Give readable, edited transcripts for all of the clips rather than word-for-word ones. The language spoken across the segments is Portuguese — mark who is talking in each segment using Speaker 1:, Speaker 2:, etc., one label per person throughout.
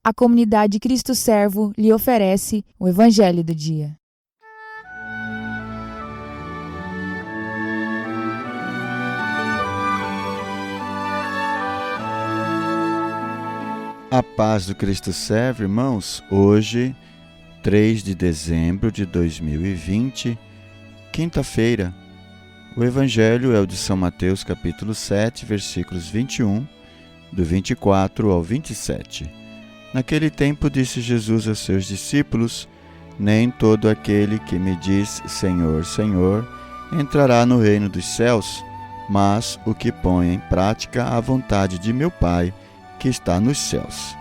Speaker 1: a comunidade Cristo Servo lhe oferece o Evangelho do Dia.
Speaker 2: A paz do Cristo Servo, irmãos. Hoje, 3 de dezembro de 2020, quinta-feira. O Evangelho é o de São Mateus, capítulo 7, versículos 21, do 24 ao 27. Naquele tempo disse Jesus a seus discípulos: nem todo aquele que me diz Senhor, Senhor, entrará no reino dos céus, mas o que põe em prática a vontade de meu Pai, que está nos céus.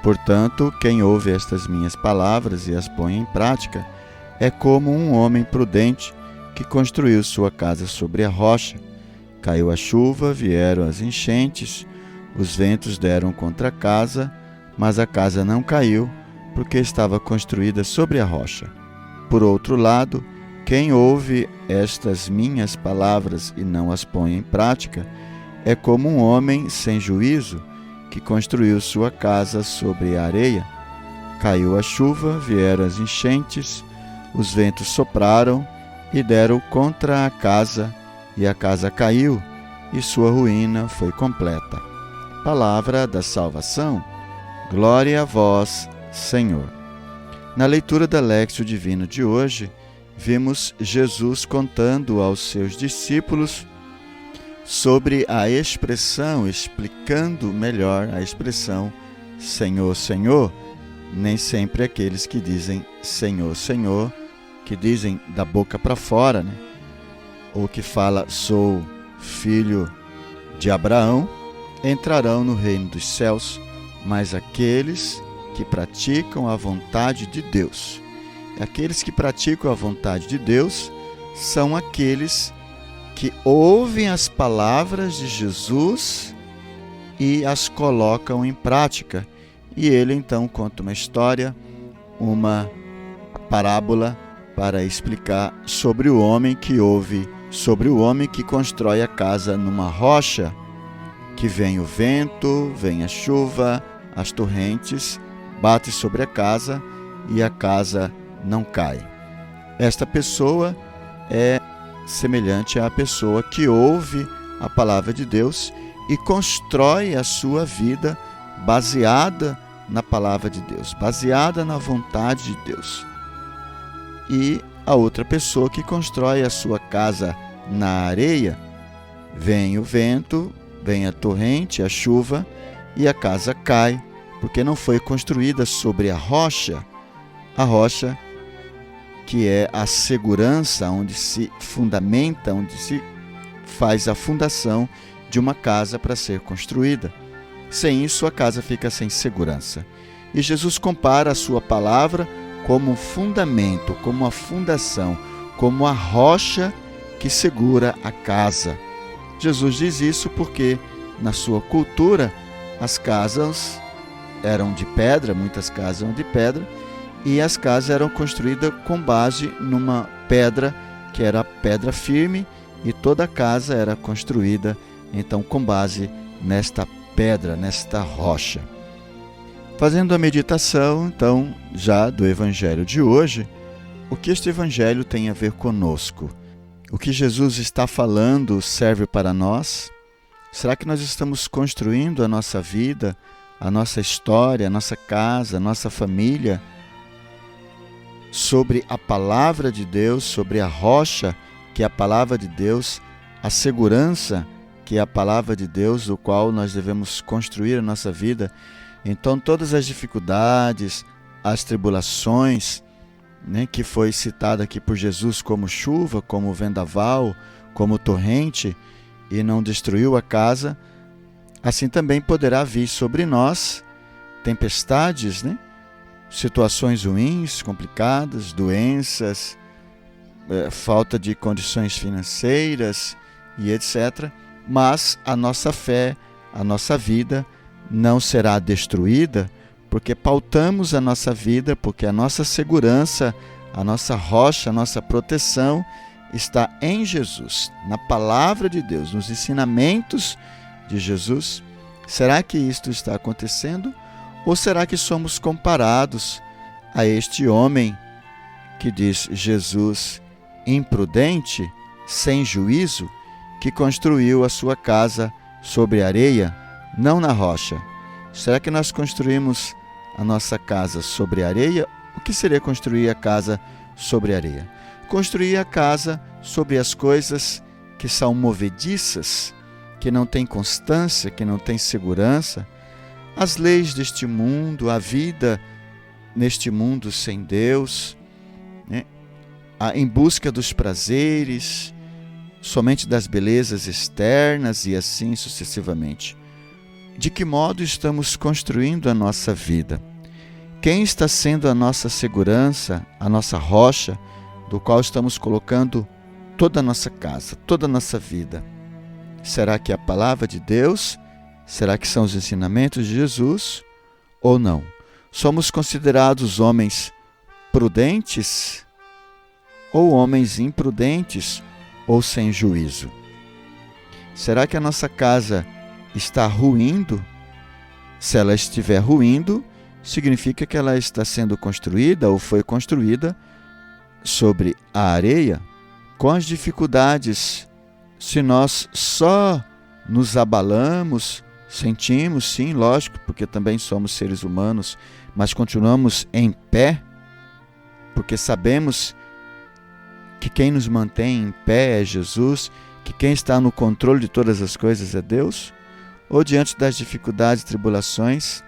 Speaker 2: Portanto, quem ouve estas minhas palavras e as põe em prática, é como um homem prudente que construiu sua casa sobre a rocha. Caiu a chuva, vieram as enchentes, os ventos deram contra a casa, mas a casa não caiu, porque estava construída sobre a rocha. Por outro lado, quem ouve estas minhas palavras e não as põe em prática, é como um homem sem juízo, que construiu sua casa sobre a areia. Caiu a chuva, vieram as enchentes, os ventos sopraram e deram contra a casa, e a casa caiu, e sua ruína foi completa. Palavra da salvação. Glória a vós, Senhor. Na leitura da Léxio Divino de hoje, vimos Jesus contando aos seus discípulos sobre a expressão, explicando melhor a expressão Senhor, Senhor. Nem sempre aqueles que dizem Senhor, Senhor, que dizem da boca para fora, né? Ou que fala sou filho de Abraão, entrarão no reino dos céus, mas aqueles que praticam a vontade de Deus. Aqueles que praticam a vontade de Deus são aqueles que ouvem as palavras de Jesus e as colocam em prática. E ele então conta uma história, uma parábola para explicar sobre o homem que ouve, sobre o homem que constrói a casa numa rocha, que vem o vento, vem a chuva, as torrentes, bate sobre a casa e a casa não cai. Esta pessoa é semelhante à pessoa que ouve a palavra de Deus e constrói a sua vida baseada na palavra de Deus, baseada na vontade de Deus. E a outra pessoa que constrói a sua casa na areia, vem o vento, vem a torrente, a chuva, e a casa cai, porque não foi construída sobre a rocha que é a segurança, onde se fundamenta, onde se faz a fundação de uma casa para ser construída. Sem isso, a casa fica sem segurança. E Jesus compara a sua palavra como um fundamento, como uma fundação, como a rocha que segura a casa. Jesus diz isso porque, na sua cultura, as casas eram de pedra, muitas casas eram de pedra, e as casas eram construídas com base numa pedra, que era a pedra firme, e toda a casa era construída, então, com base nesta pedra, nesta rocha. Fazendo a meditação, então, já do Evangelho de hoje, o que este Evangelho tem a ver conosco? O que Jesus está falando serve para nós? Será que nós estamos construindo a nossa vida, a nossa história, a nossa casa, a nossa família, sobre a palavra de Deus, sobre a rocha, que é a palavra de Deus, a segurança, que é a palavra de Deus, do qual nós devemos construir a nossa vida? Então, todas as dificuldades, as tribulações, né, que foi citada aqui por Jesus como chuva, como vendaval, como torrente, e não destruiu a casa, assim também poderá vir sobre nós tempestades, né? Situações ruins, complicadas, doenças, falta de condições financeiras e etc. Mas a nossa fé, a nossa vida não será destruída, porque pautamos a nossa vida, porque a nossa segurança, a nossa rocha, a nossa proteção está em Jesus, na palavra de Deus, nos ensinamentos de Jesus. Será que isto está acontecendo? Ou será que somos comparados a este homem que diz Jesus imprudente, sem juízo, que construiu a sua casa sobre areia, não na rocha? Será que nós construímos a nossa casa sobre areia? O que seria construir a casa sobre areia? Construir a casa sobre as coisas que são movediças, que não têm constância, que não têm segurança, as leis deste mundo, a vida neste mundo sem Deus, né? Em busca dos prazeres, somente das belezas externas e assim sucessivamente. De que modo estamos construindo a nossa vida? Quem está sendo a nossa segurança, a nossa rocha, do qual estamos colocando toda a nossa casa, toda a nossa vida? Será que é a palavra de Deus? Será que são os ensinamentos de Jesus? Ou não? Somos considerados homens prudentes ou homens imprudentes ou sem juízo? Será que a nossa casa está ruindo? Se ela estiver ruindo, significa que ela está sendo construída ou foi construída sobre a areia, com as dificuldades. Se nós só nos abalamos, sentimos, sim, lógico, porque também somos seres humanos, mas continuamos em pé, porque sabemos que quem nos mantém em pé é Jesus, que quem está no controle de todas as coisas é Deus? Ou diante das dificuldades e tribulações,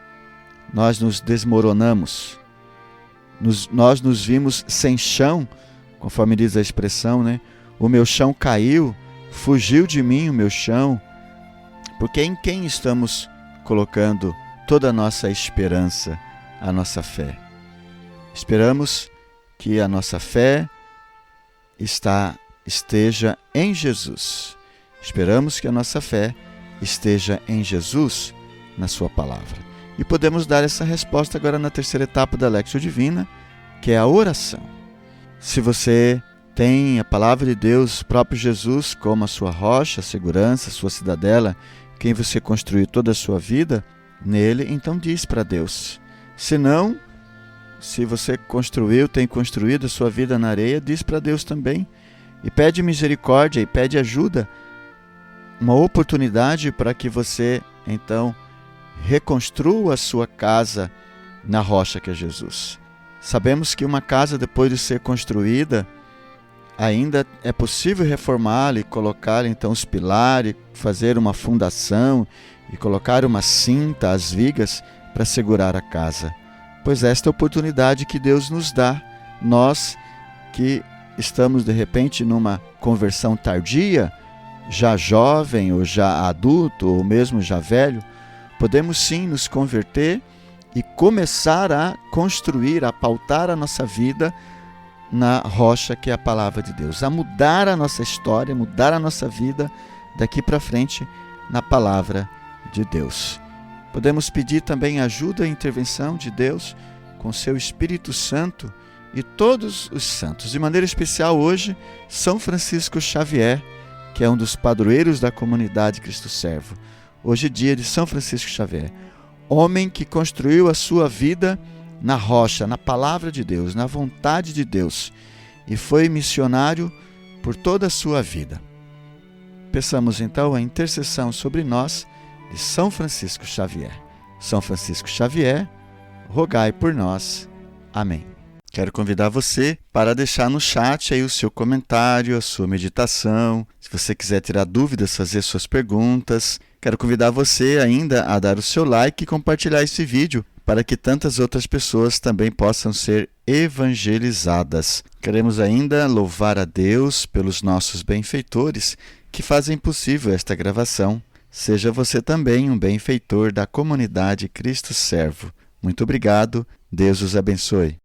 Speaker 2: nós nos desmoronamos, nós nos vimos sem chão, conforme diz a expressão, né? O meu chão caiu, fugiu de mim o meu chão. Porque em quem estamos colocando toda a nossa esperança, a nossa fé? Esperamos que a nossa fé esteja em Jesus. Esperamos que a nossa fé esteja em Jesus, na sua palavra. E podemos dar essa resposta agora na terceira etapa da Lectio Divina, que é a oração. Se você tem a palavra de Deus, próprio Jesus, como a sua rocha, a segurança, a sua cidadela, quem você construiu toda a sua vida nele, então diz para Deus. Se não, se você tem construído a sua vida na areia, diz para Deus também. E pede misericórdia e pede ajuda, uma oportunidade para que você, então, reconstrua a sua casa na rocha que é Jesus. Sabemos que uma casa, depois de ser construída, ainda é possível reformá-la e colocar então os pilares, fazer uma fundação e colocar uma cinta, as vigas, para segurar a casa. Pois esta é a oportunidade que Deus nos dá, nós que estamos de repente numa conversão tardia, já jovem ou já adulto ou mesmo já velho, podemos sim nos converter e começar a construir, a pautar a nossa vida na rocha que é a palavra de Deus, a mudar a nossa história, mudar a nossa vida daqui para frente na palavra de Deus. Podemos pedir também ajuda e intervenção de Deus com seu Espírito Santo e todos os santos. De maneira especial hoje, São Francisco Xavier, que é um dos padroeiros da comunidade Cristo Servo. Hoje é dia de São Francisco Xavier, homem que construiu a sua vida na rocha, na palavra de Deus, na vontade de Deus, e foi missionário por toda a sua vida. Peçamos então a intercessão sobre nós de São Francisco Xavier. São Francisco Xavier, rogai por nós. Amém. Quero convidar você para deixar no chat aí o seu comentário, a sua meditação. Se você quiser tirar dúvidas, fazer suas perguntas. Quero convidar você ainda a dar o seu like e compartilhar esse vídeo para que tantas outras pessoas também possam ser evangelizadas. Queremos ainda louvar a Deus pelos nossos benfeitores que fazem possível esta gravação. Seja você também um benfeitor da comunidade Cristo Servo. Muito obrigado. Deus os abençoe.